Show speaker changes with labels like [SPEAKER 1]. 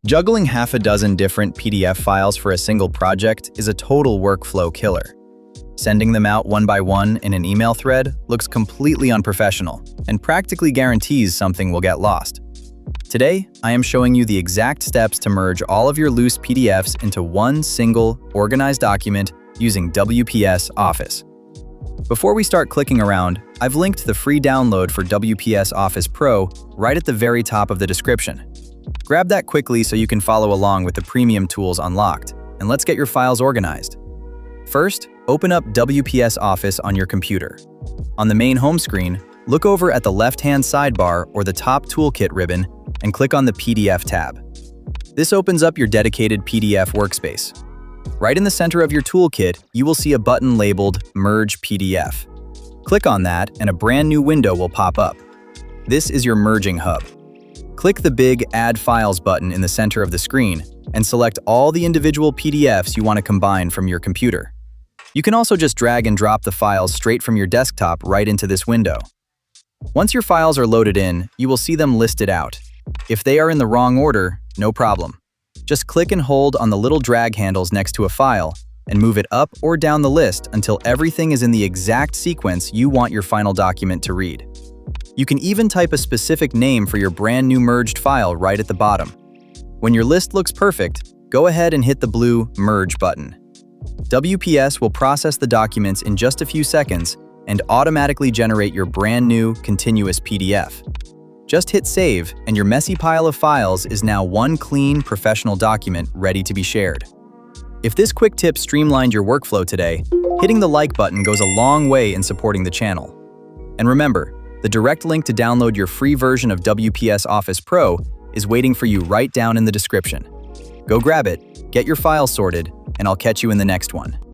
[SPEAKER 1] Juggling half a dozen different PDF files for a single project is a total workflow killer. Sending them out one by one in an email thread looks completely unprofessional and practically guarantees something will get lost. Today, I am showing you the exact steps to merge all of your loose PDFs into one single, organized document using WPS Office. Before we start clicking around, I've linked the free download for WPS Office Pro right at the very top of the description. Grab that quickly so you can follow along with the premium tools unlocked, and let's get your files organized. First, open up WPS Office on your computer. On the main home screen, look over at the left-hand sidebar or the top toolkit ribbon and click on the PDF tab. This opens up your dedicated PDF workspace. Right in the center of your toolkit, you will see a button labeled Merge PDF. Click on that and a brand new window will pop up. This is your merging hub. Click the big Add Files button in the center of the screen and select all the individual PDFs you want to combine from your computer. You can also just drag and drop the files straight from your desktop right into this window. Once your files are loaded in, you will see them listed out. If they are in the wrong order, no problem. Just click and hold on the little drag handles next to a file and move it up or down the list until everything is in the exact sequence you want your final document to read. You can even type a specific name for your brand new merged file right at the bottom. When your list looks perfect, go ahead and hit the blue Merge button. WPS will process the documents in just a few seconds and automatically generate your brand new continuous PDF. Just hit Save, and your messy pile of files is now one clean, professional document ready to be shared. If this quick tip streamlined your workflow today, hitting the like button goes a long way in supporting the channel. And remember, the direct link to download your free version of WPS Office Pro is waiting for you right down in the description. Go grab it, get your files sorted, and I'll catch you in the next one.